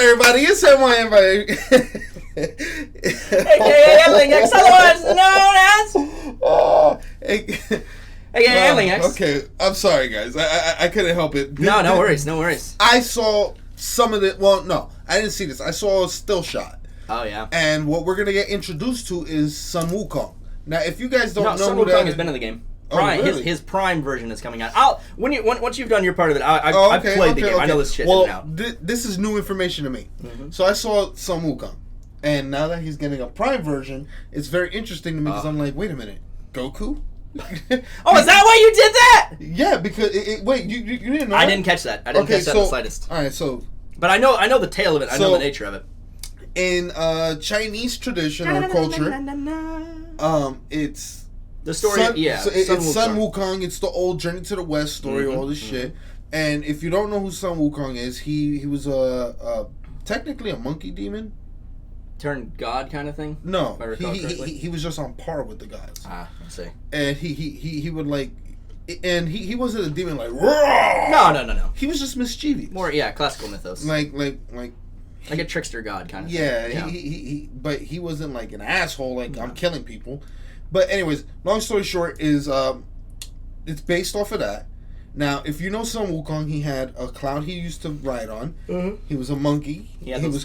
everybody? It's NY AKA Linux, otherwise known as... AKA Linux. Okay, I'm sorry, guys. I couldn't help it. No worries. I saw some of it. Well, no, I didn't see this. I saw a still shot. Oh, yeah. And what we're going to get introduced to is Sun Wukong. Now, if you guys don't know Sun who Wukong has been in the game. Prime, oh, really? his Prime version is coming out. Once you've done your part of it, I've played the game. I know this shit well, now. This is new information to me. So I saw Sun Wukong, and now that he's getting a Prime version, it's very interesting to me because I'm like, wait a minute, Goku? Oh, is that why you did that? Yeah, because wait, you didn't know? I didn't catch that. I didn't catch that in the slightest. All right, so. But I know the tale of it. I know the nature of it. In Chinese tradition or culture, it's the story. It's Sun Wukong. It's the old Journey to the West story, all this shit. And if you don't know who Sun Wukong is, he was technically a monkey demon. Turned god kind of thing. No, he was just on par with the gods. I see. And he would like, and he wasn't a demon like. No. He was just mischievous. More classical mythos. Like a trickster god kind of thing. Yeah, but he wasn't like an asshole, like I'm killing people. But anyways, long story short is it's based off of that. Now, if you know Sun Wukong, he had a cloud he used to ride on. He was a monkey. Yeah, he was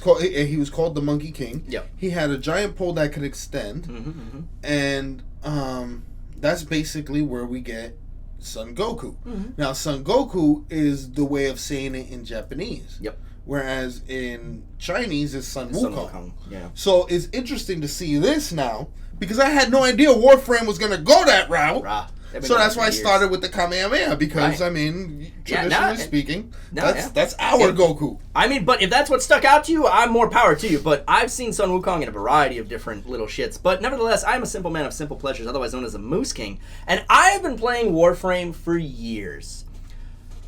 called the Monkey King. Yep. He had a giant pole that could extend. And that's basically where we get Son Goku. Now, Son Goku is the way of saying it in Japanese. Yep. Whereas in Chinese, it's Sun Wukong. Yeah. So it's interesting to see this now because I had no idea Warframe was going to go that route. So that's why I started with the Kamehameha because, I mean, traditionally speaking, that's our Goku. I mean, but if that's what stuck out to you, I'm more power to you. But I've seen Sun Wukong in a variety of different little shits. But nevertheless, I'm a simple man of simple pleasures, otherwise known as a Moose King. And I've been playing Warframe for years.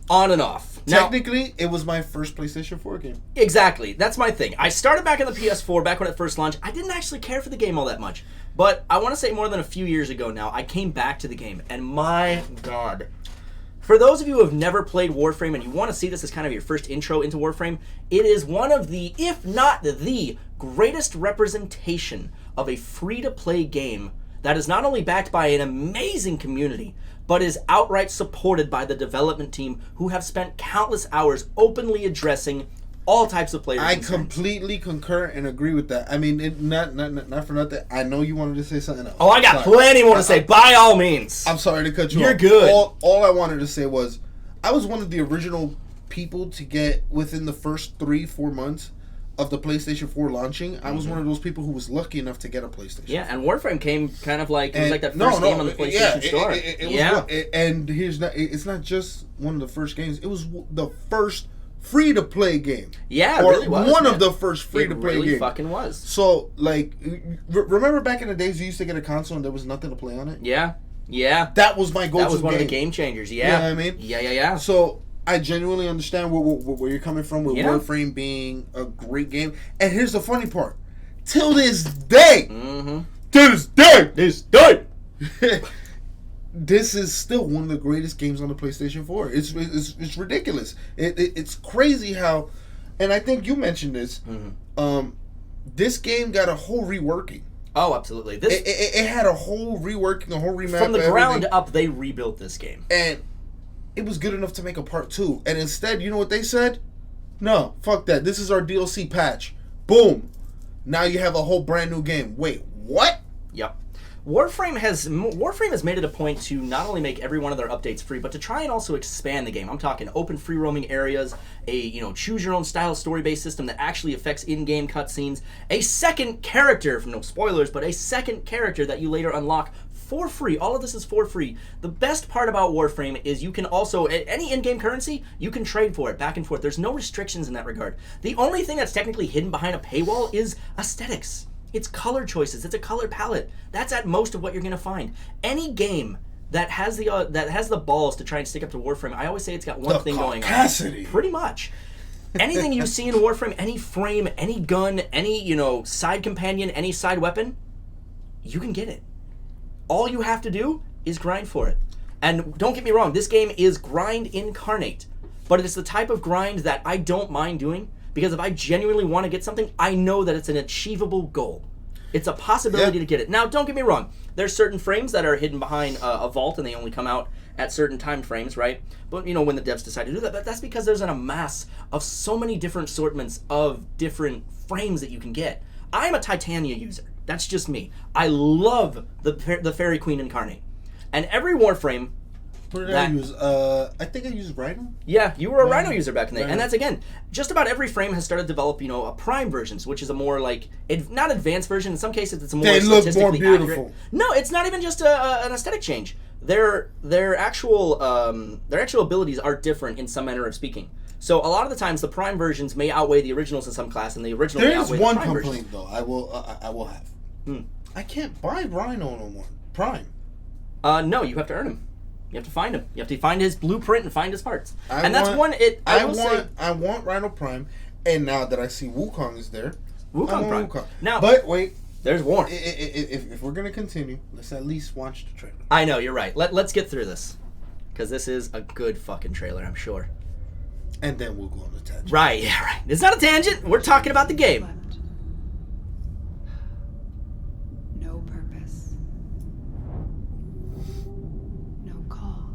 On and off. Technically, it was my first PlayStation 4 game. Exactly. That's my thing. I started back on the PS4, back when it first launched. I didn't actually care for the game all that much. But I want to say more than a few years ago now, I came back to the game. And my God. For those of you who have never played Warframe and you want to see this as kind of your first intro into Warframe, it is one of the, if not the greatest representation of a free-to-play game that is not only backed by an amazing community, but is outright supported by the development team who have spent countless hours openly addressing all types of players. I completely concur and agree with that. I mean, not for nothing. I know you wanted to say something else. Oh, I got plenty more to say. By all means. I'm sorry to cut you off. You're good. All I wanted to say was, I was one of the original people to get within the first 3-4 months of the PlayStation 4 launching. I was one of those people who was lucky enough to get a PlayStation. Yeah, and Warframe came kind of like, it was like that first game on the PlayStation Store. And it's not just one of the first games. It was the first free-to-play game. Yeah, it really was. One of the first free-to-play games. It really fucking was. So, like, remember back in the days you used to get a console and there was nothing to play on it? Yeah. That was my go-to game. That was one of the game changers, yeah. You know what I mean? Yeah. So, I genuinely understand where you're coming from with Warframe being a great game. And here's the funny part. Till this day, this is still one of the greatest games on the PlayStation 4. It's ridiculous. It's crazy how, and I think you mentioned this, this game got a whole reworking. Oh, absolutely. It had a whole reworking, a whole remap. From the ground up, they rebuilt this game. And it was good enough to make a part 2. And instead, you know what they said? No, fuck that. This is our DLC patch. Boom. Now you have a whole brand new game. Wait, what? Yep. Warframe has made it a point to not only make every one of their updates free, but to try and also expand the game. I'm talking open free roaming areas, a choose your own style story-based system that actually affects in-game cutscenes, a second character, no spoilers, but a second character that you later unlock for free. All of this is for free. The best part about Warframe is you can also, any in-game currency, you can trade for it back and forth. There's no restrictions in that regard. The only thing that's technically hidden behind a paywall is aesthetics. It's color choices. It's a color palette. That's at most of what you're going to find. Any game that has the balls to try and stick up to Warframe, I always say it's got one thing going on. Pretty much. Anything you see in Warframe, any frame, any gun, any side companion, any side weapon, you can get it. All you have to do is grind for it. And don't get me wrong, this game is grind incarnate. But it's the type of grind that I don't mind doing Because if I genuinely want to get something, I know that it's an achievable goal. It's a possibility to get it. Now, don't get me wrong. There's certain frames that are hidden behind a vault, and they only come out at certain time frames, right? But, when the devs decide to do that, but that's because there's an amass of so many different assortments of different frames that you can get. I'm a Titania user. That's just me. I love the Fairy Queen Incarnate. And every Warframe... What did I use? I think I used Rhino. Yeah, you were a Rhino user back in the day. And that's, again, just about every frame has started to develop, a Prime versions, which is a more, not advanced version. In some cases, it's a more statistically look more beautiful. Accurate. No, it's not even just an aesthetic change. Their actual abilities are different in some manner of speaking. So a lot of the times, the Prime versions may outweigh the originals in some class, and the original may outweigh the Prime versions. There is one complaint, though, I will have. I can't buy Rhino no more. Prime. No, you have to earn him. You have to find him. You have to find his blueprint and find his parts. I want Rhino Prime, and now that I see Wukong is there, Wukong Prime. Wukong. Now, but wait, there's more. If we're gonna continue, let's at least watch the trailer. I know, you're right. Let's get through this, because this is a good fucking trailer, I'm sure. And then we'll go on the tangent. Right, yeah, right. It's not a tangent. We're talking about the game. No purpose. No call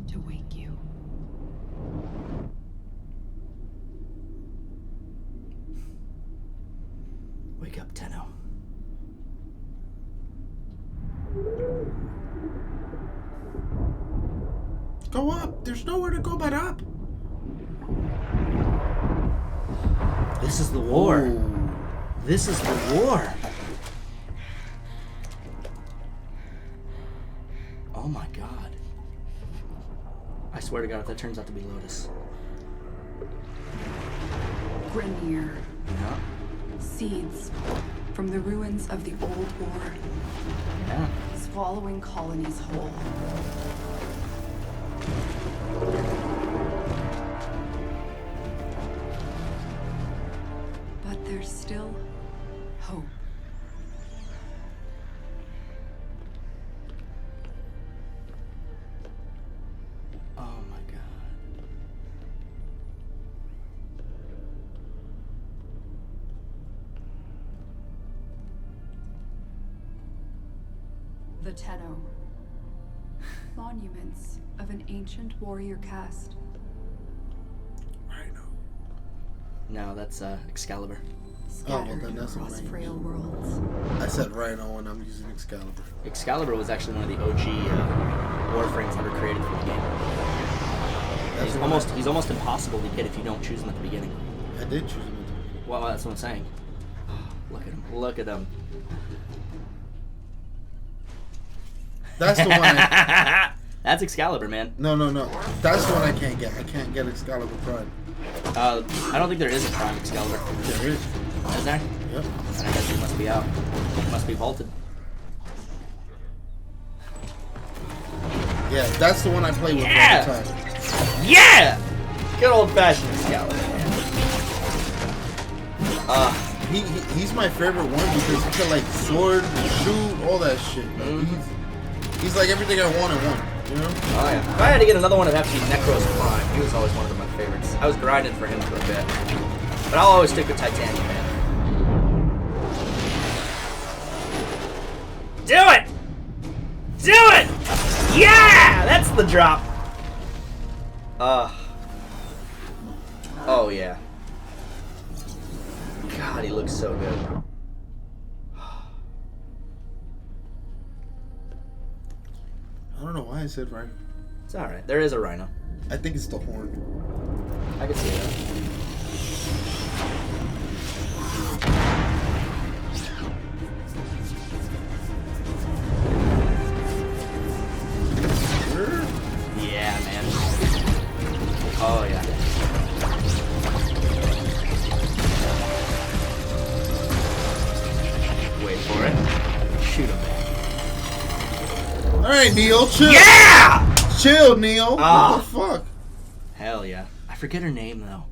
to wake you. Wake up, Tenno. Go up. There's nowhere to go but up. This is the war. Ooh. This is the war. Oh my god. I swear to god if that turns out to be Lotus. Grineer. Yeah. Seeds from the ruins of the old war. Yeah. Swallowing colonies whole. But there's still hope. Oh my god. The Tenno. Monuments of an ancient warrior caste. Rhino. No, that's Excalibur. Scattered then that's across amazing. frail worlds. I said Rhino and I'm using Excalibur. Excalibur was actually one of the OG Warframes ever created for the game. He's almost impossible to get if you don't choose him at the beginning. I did choose him at the beginning. Well, that's what I'm saying. Look at him. Look at him. That's the one. That's Excalibur, man. No. That's the one I can't get. I can't get Excalibur Prime. I don't think there is a Prime Excalibur. There is. Is there? Yep. And I guess it must be out. It must be vaulted. Yeah, that's the one I play with Yeah! all the time. Yeah! Good old-fashioned Excalibur, man. He's my favorite one because he can like sword, shoot, all that shit. He's like everything I want in one. You know? Oh yeah. If I had to get another one, it'd have to be Necros Prime. He was always one of my favorites. I was grinding for him for a bit. But I'll always stick with Titania, man. Do it! Do it! Yeah! That's the drop. Oh yeah. God, he looks so good. I don't know why I said Rhino. It's alright. There is a Rhino. I think it's the horn. I can see that. Yeah, man. Oh, yeah. Wait for it. Shoot him. Alright, Neo, chill. Yeah! Chill, Neo. What the fuck? Hell yeah. I forget her name, though.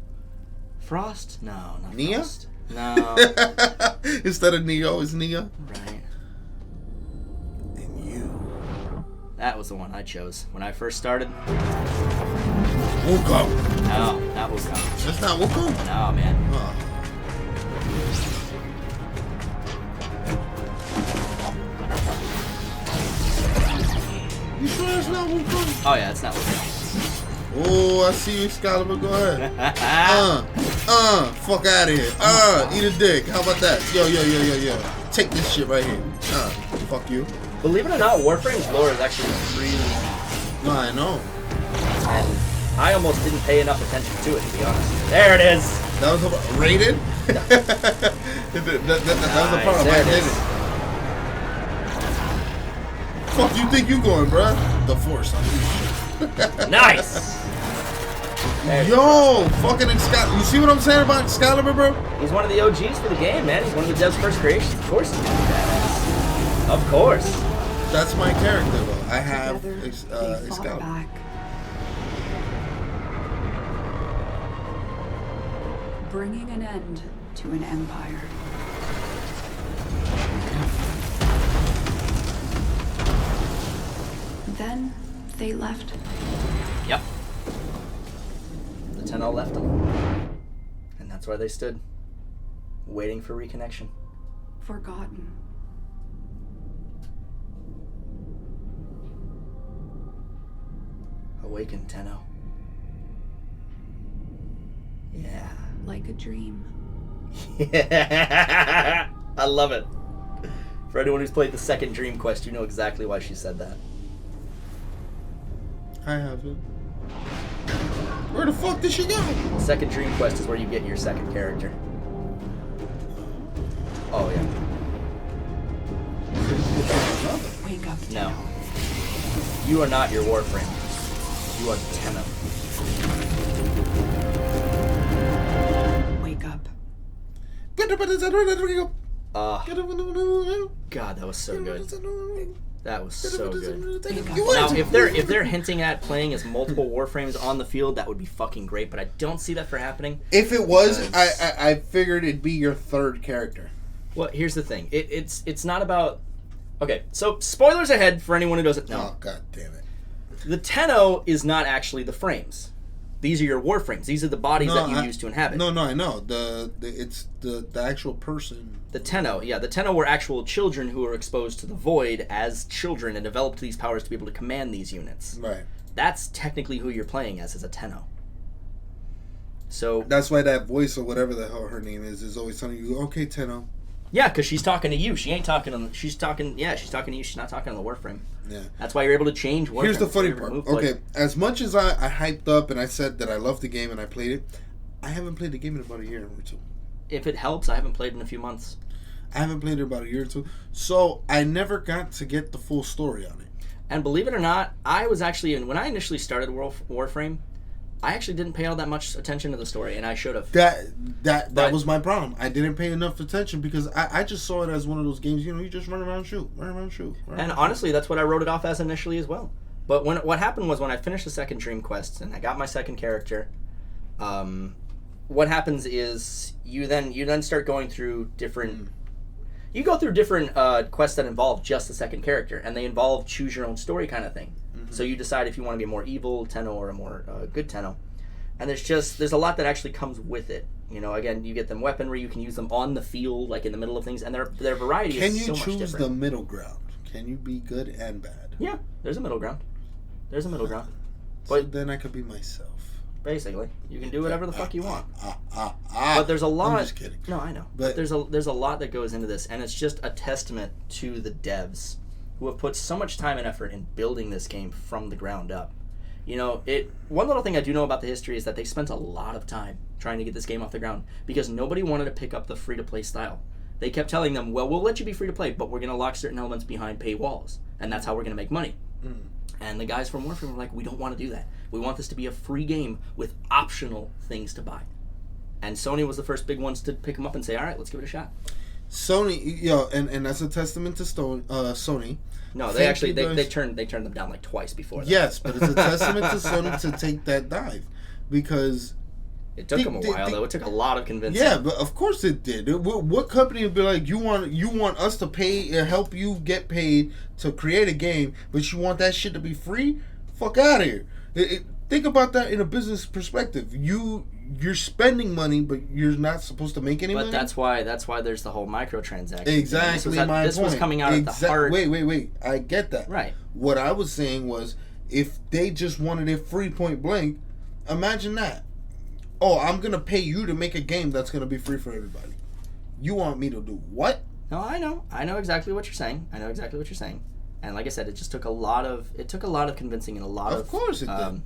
Frost? No, not Nia? Frost. No. Instead of Neo, it's Nia. Right. And you. That was the one I chose when I first started. Wukong. No, not Wukong. That's not Wukong? No, man. Oh. You sure it's not Wukong? Oh, yeah, it's not Wukong. Oh, I see you, Excalibur. Go ahead. Fuck out of here. Eat a dick. How about that? Yo. Take this shit right here. Fuck you. Believe it or not, Warframe's lore is actually really... No, I know. And I almost didn't pay enough attention to it, to be honest. There it is! That was rated? that was the part of I did it. Fuck you think you going, bruh? The Force. Nice! Yo, fucking Excalibur. You see what I'm saying about Excalibur, bro? He's one of the OGs for the game, man. He's one of the devs' first creations. Of course he's gonna be badass. Of course. That's my character, though. I have Together, they fought Excalibur. back. Bringing an end to an empire. Then they left. Yep. The Tenno left them. And that's where they stood. Waiting for reconnection. Forgotten. Awaken, Tenno. Yeah. Like a dream. Yeah. I love it. For anyone who's played the second Dream Quest, you know exactly why she said that. I have it. Where the fuck did she go? The second Dream Quest is where you get your second character. Oh, yeah. Wake up, No. Tenno. You are not your Warframe. You are Tenno. Wake up. God, that was so good. That was so good. Wake up. Now, if they're hinting at playing as multiple Warframes on the field, that would be fucking great, but I don't see that for happening. If it was, Because- I figured it'd be your third character. Well, here's the thing. It's not about... Okay, so spoilers ahead for anyone who doesn't know. Oh, god damn it. The Tenno is not actually the frames. These are your Warframes. These are the bodies that you use to inhabit. No, I know. It's the actual person. The Tenno, yeah. The Tenno were actual children who were exposed to the Void as children and developed these powers to be able to command these units. Right. That's technically who you're playing as a Tenno. So... That's why that voice or whatever the hell her name is always telling you, okay, Tenno. Yeah, because she's talking to you. She ain't talking to... She's talking to you. She's not talking on the Warframe. Yeah. That's why you're able to change Warframe. Here's the funny part. Okay, as much as I hyped up and I said that I loved the game and I played it, I haven't played the game in about a year or two. If it helps, I haven't played in a few months. I haven't played it about a year or two. So I never got to get the full story on it. And believe it or not, I was actually... When I initially started Warframe, I actually didn't pay all that much attention to the story, and I should have. That was my problem. I didn't pay enough attention because I just saw it as one of those games, you just run around, shoot. And honestly, that's what I wrote it off as initially as well. But what happened was when I finished the second Dream Quest and I got my second character, what happens is you then start going through different... You go through different quests that involve just the second character, and they involve choose your own story kind of thing. Mm-hmm. So you decide if you want to be a more evil Tenno or a more good Tenno. And there's a lot that actually comes with it. Again, you get them weaponry, you can use them on the field, like in the middle of things, and their variety is so much different. Can you choose the middle ground? Can you be good and bad? Yeah, there's a middle ground. So But then I could be myself. Basically, you can do whatever the fuck you want. But there's a lot... I'm just kidding. No, I know. But there's a lot that goes into this, and it's just a testament to the devs who have put so much time and effort in building this game from the ground up. One little thing I do know about the history is that they spent a lot of time trying to get this game off the ground because nobody wanted to pick up the free-to-play style. They kept telling them, well, we'll let you be free-to-play, but we're going to lock certain elements behind paywalls, and that's how we're going to make money. And the guys from Warframe were like, we don't want to do that. We want this to be a free game with optional things to buy. And Sony was the first big ones to pick them up and say, all right, let's give it a shot. Sony, and that's a testament to Sony. No, they actually they turned them down like twice before that. Yes, but it's a testament to Sony to take that dive because it took them a while though. It took a lot of convincing. Yeah, but of course it did. What company would be like, you want us to pay, help you get paid to create a game, but you want that shit to be free? Fuck out of here. think about that in a business perspective. You're spending money, but you're not supposed to make any money. But that's why there's the whole microtransaction. Exactly my point. This was coming out at the heart. Wait. I get that. Right. What I was saying was, if they just wanted it free point blank, imagine that. Oh, I'm going to pay you to make a game that's going to be free for everybody. You want me to do what? No, I know. I know exactly what you're saying. And like I said, it just took a lot of convincing and a lot Of course it did.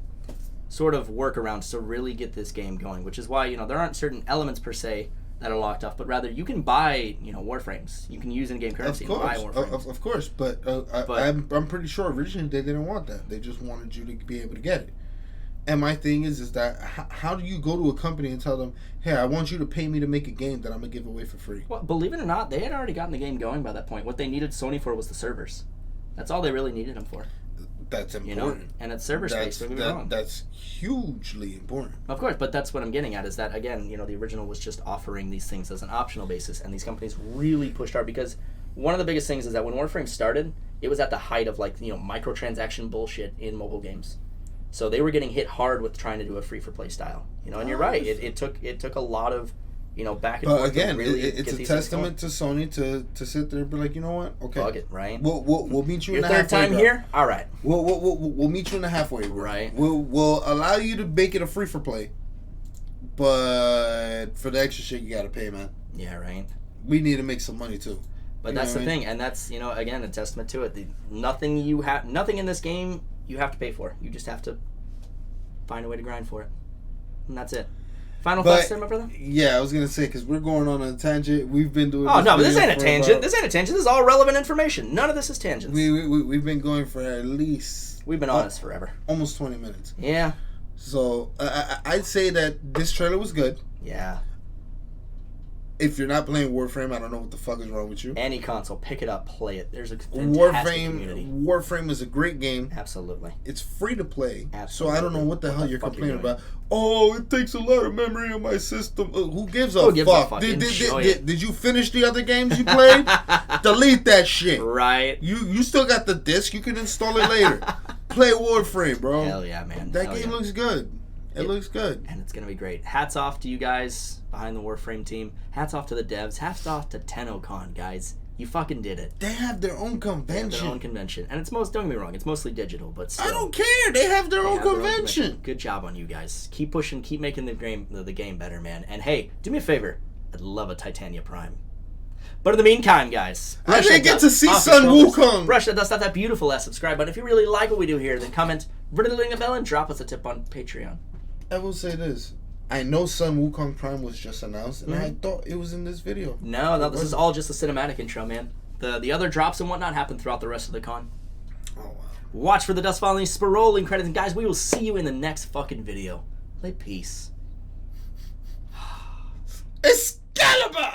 Sort of workarounds to really get this game going, which is why, there aren't certain elements per se that are locked off, but rather you can buy, Warframes. You can use in-game currency and buy Warframes. Of course, but I'm pretty sure originally they didn't want that. They just wanted you to be able to get it. And my thing is that how do you go to a company and tell them, hey, I want you to pay me to make a game that I'm going to give away for free? Well, believe it or not, they had already gotten the game going by that point. What they needed Sony for was the servers. That's all they really needed them for. That's important. And it's server space, don't get me wrong. That's hugely important. Of course, but that's what I'm getting at is that, again, the original was just offering these things as an optional basis, and these companies really pushed hard because one of the biggest things is that when Warframe started, it was at the height of, microtransaction bullshit in mobile games. So they were getting hit hard with trying to do a free-for-play style. And you're right, it took a lot of, back and forth. But again, to really it's a testament to Sony to sit there and be like, you know what? Okay. Bug it, right? We'll meet you Your in the halfway. third time here? All right. We'll meet you in the halfway. Right. We'll allow you to make it a free for play, but for the extra shit you gotta pay, man. Yeah, right. We need to make some money too. But that's the thing, and that's again a testament to it. Nothing in this game you have to pay for. You just have to find a way to grind for it, and that's it. Final thoughts there, my brother? Yeah, I was going to say, because we're going on a tangent. We've been doing but this ain't a tangent. This ain't a tangent. This is all relevant information. None of this is tangents. We've been going for at least... We've been honest forever. Almost 20 minutes. Yeah. So, I'd say that this trailer was good. Yeah. If you're not playing Warframe, I don't know what the fuck is wrong with you. Any console, pick it up, play it. There's a fantastic community. Warframe is a great game. Absolutely. It's free to play. Absolutely. So I don't know what the hell you're complaining about. Oh, it takes a lot of memory on my system. Who gives a fuck? Did you finish the other games you played? Delete that shit. Right. You still got the disc. You can install it later. Play Warframe, bro. Hell yeah, man. That game looks good. It looks good. And it's going to be great. Hats off to you guys behind the Warframe team. Hats off to the devs. Hats off to Tennocon, guys. You fucking did it. They have their own convention. And don't get me wrong, it's mostly digital, but still. I don't care. They have their own convention. Good job on you guys. Keep pushing, keep making the game better, man. And hey, do me a favor. I'd love a Titania Prime. But in the meantime, guys, I didn't get to see Sun Wukong. Brush that dust off that beautiful subscribe button. If you really like what we do here, then comment, ring a bell, and drop us a tip on Patreon. I will say this. I know Sun Wukong Prime was just announced, and I thought it was in this video. No, this is all just a cinematic intro, man. The other drops and whatnot happen throughout the rest of the con. Oh, wow. Watch for the dust falling, scrolling credits, and guys, we will see you in the next fucking video. Play peace. Excalibur!